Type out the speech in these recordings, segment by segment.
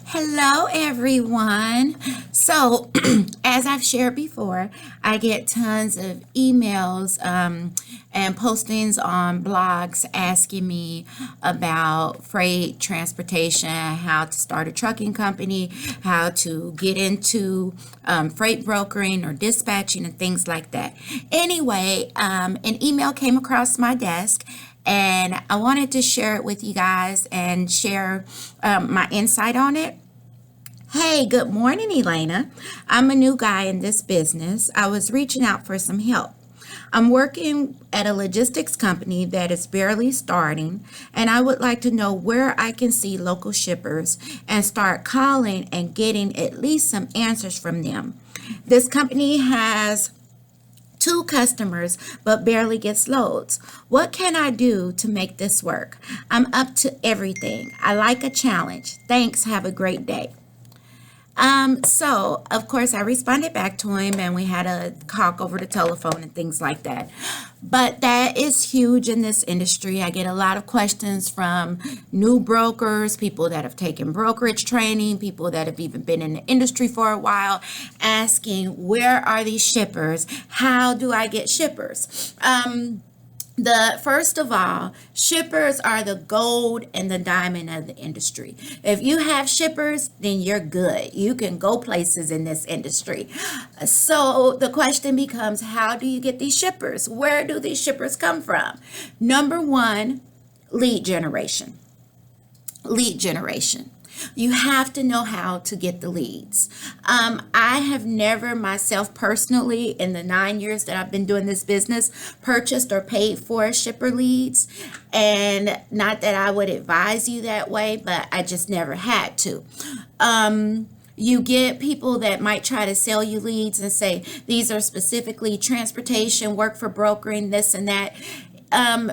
Hello, everyone. So, as I've shared before, I get tons of emails and postings on blogs asking me about freight transportation, how to start a trucking company, how to get into freight brokering or dispatching, and things like that. Anyway, an email came across my desk and I wanted to share it with you guys and share my insight on it. Hey, good morning, Elana. I'm a new guy in this business. I was reaching out for some help. I'm working at a logistics company that is barely starting, and I would like to know where I can see local shippers and start calling and getting at least some answers from them. This company has two customers but barely gets loads. What can I do to make this work? I'm up to everything. I like a challenge. Thanks. Have a great day. So of course I responded back to him and we had a talk over the telephone and things like that. But that is huge in this industry. I get a lot of questions from new brokers, people that have taken brokerage training, people that have even been in the industry for a while, asking where are these shippers? How do I get shippers? The first of all, shippers are the gold and the diamond of the industry. If you have shippers, then you're good. You can go places in this industry. So the question becomes, how do you get these shippers? Where do these shippers come from? Number one, lead generation. Lead generation. You have to know how to get the leads. I have never myself personally, in the 9 years that I've been doing this business, purchased or paid for shipper leads. And not that I would advise you that way, but I just never had to. You get people that might try to sell you leads and say these are specifically transportation, work for brokering, this and that.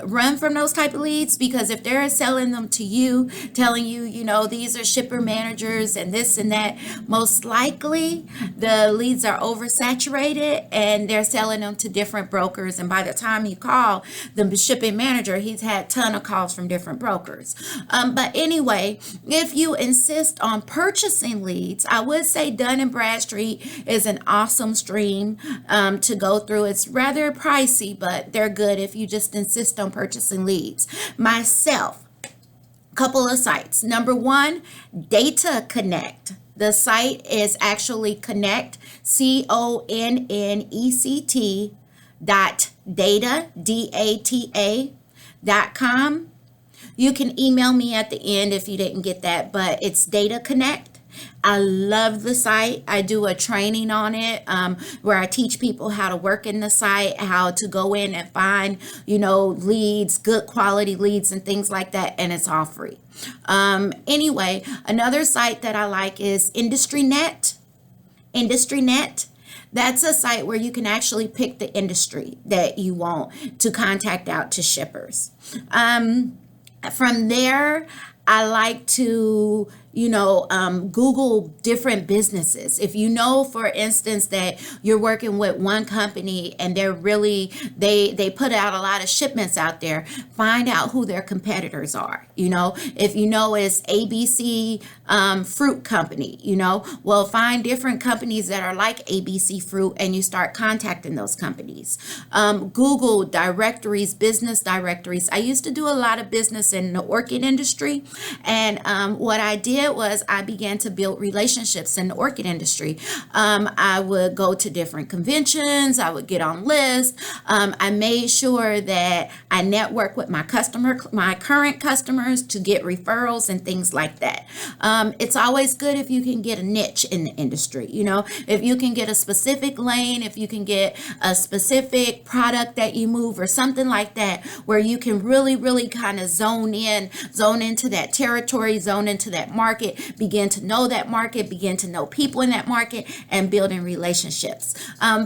Run from those type of leads, because if they're selling them to you, telling you, these are shipper managers and this and that, most likely the leads are oversaturated and they're selling them to different brokers. And by the time you call the shipping manager, he's had a ton of calls from different brokers. But anyway, if you insist on purchasing leads, I would say Dun and Bradstreet is an awesome stream to go through. It's rather pricey, but they're good if you just insist on purchasing leads. Myself, couple of sites. Number one, Data Connect. The site is actually connect, CONNECT data.com. You can email me at the end if you didn't get that, but it's Data Connect. I love the site. I do a training on it where I teach people how to work in the site, how to go in and find, leads, good quality leads and things like that. And it's all free. Anyway, another site that I like is IndustryNet. IndustryNet. That's a site where you can actually pick the industry that you want to contact out to shippers. From there, I like to Google different businesses. If for instance, that you're working with one company and they're really, they put out a lot of shipments out there, find out who their competitors are. If it's ABC Fruit Company, well, find different companies that are like ABC Fruit and you start contacting those companies. Google directories, business directories. I used to do a lot of business in the orchid industry, and what I did was I began to build relationships in the orchid industry. I would go to different conventions. I would get on lists. I made sure that I network with my current customers to get referrals and things like that. It's always good if you can get a niche in the industry. If you can get a specific lane, if you can get a specific product that you move or something like that, where you can really, really kind of zone into that territory, zone into that market, begin to know that market, begin to know people in that market, and building relationships.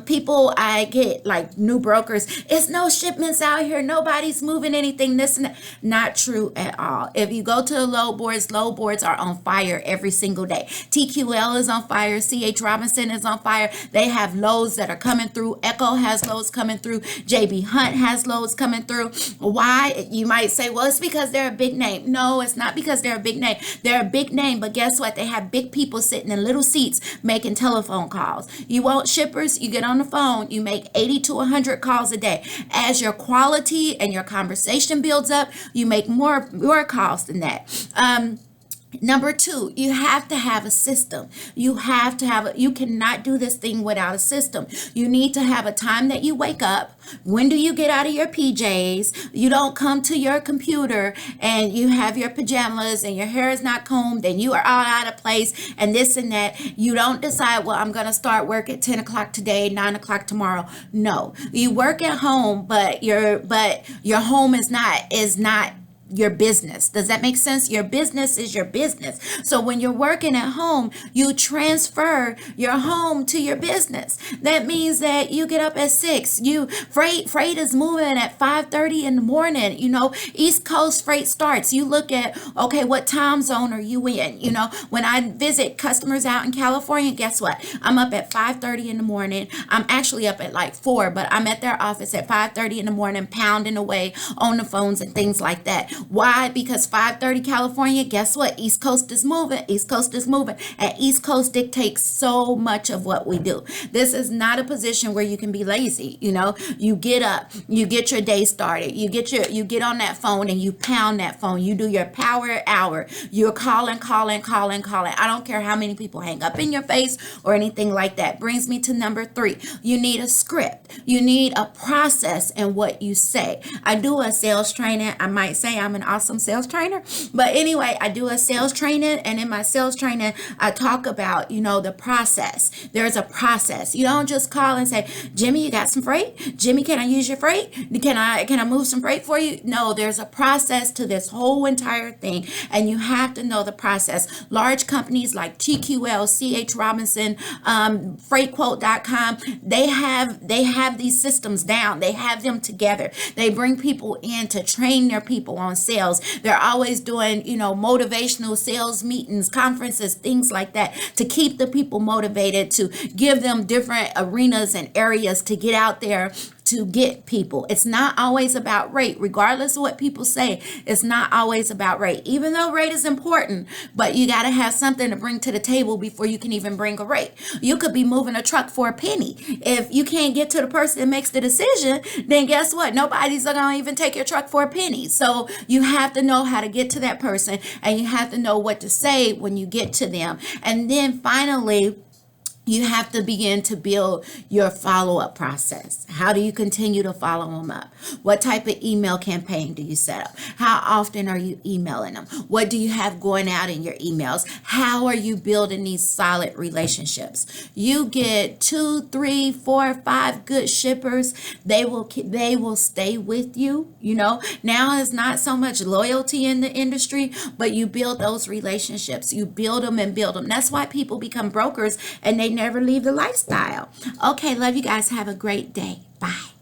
People, I get like new brokers, it's no shipments out here, nobody's moving anything, this and that. Not true at all. If you go to the load boards are on fire every single day. TQL is on fire, CH Robinson is on fire. They have loads that are coming through. Echo has loads coming through. JB Hunt has loads coming through. Why? You might say, well, it's because they're a big name. No, it's not because they're a big name. They're a big name, but guess what? They have big people sitting in little seats making telephone calls. You want shippers? You get on the phone, you make 80 to 100 calls a day. As your quality and your conversation builds up, you make more calls than that. Number two, you have to have a system. You have to have you cannot do this thing without a system. You need to have a time that you wake up. When do you get out of your PJs? You don't come to your computer and you have your pajamas and your hair is not combed and you are all out of place and this and that. You don't decide, well, I'm going to start work at 10 o'clock today, 9 o'clock tomorrow. No, you work at home, but your home is not your business. Does that make sense? Your business is your business. So when you're working at home, you transfer your home to your business. That means that you get up at 6. Freight is moving at 5:30 in the morning. East Coast freight starts. You look at, okay, what time zone are you in? When I visit customers out in California, guess what? I'm up at 5:30 in the morning. I'm actually up at like 4, but I'm at their office at 5:30 in the morning, pounding away on the phones and things like that. Why? Because 5:30 California, guess what? East Coast is moving. East Coast is moving. And East Coast dictates so much of what we do. This is not a position where you can be lazy. You get up, you get your day started, you get on that phone and you pound that phone. You do your power hour. You're calling. I don't care how many people hang up in your face or anything like that. Brings me to number 3. You need a script. You need a process in what you say. I do a sales training. I might say I'm an awesome sales trainer, but anyway, I do a sales training, and in my sales training I talk about the process. There's a process. You don't just call and say, Jimmy, you got some freight? Jimmy, can I use your freight? Can I move some freight for you? No, there's a process to this whole entire thing, and you have to know the process. Large companies like TQL, CH Robinson, freightquote.com, they have these systems down. They have them together. They bring people in to train their people on sales. They're always doing, motivational sales meetings, conferences, things like that, to keep the people motivated, to give them different arenas and areas to get out there to get people. It's not always about rate, regardless of what people say. It's not always about rate, even though rate is important, but you got to have something to bring to the table before you can even bring a rate. You could be moving a truck for a penny. If you can't get to the person that makes the decision, then guess what? Nobody's going to even take your truck for a penny. So you have to know how to get to that person, and you have to know what to say when you get to them. And then finally, you have to begin to build your follow-up process. How do you continue to follow them up? What type of email campaign do you set up? How often are you emailing them? What do you have going out in your emails? How are you building these solid relationships? You get 2, 3, 4, 5 good shippers. They will stay with you. Now it's not so much loyalty in the industry, but you build those relationships. You build them and build them. That's why people become brokers and they never leave the lifestyle. Okay, love you guys. Have a great day. Bye.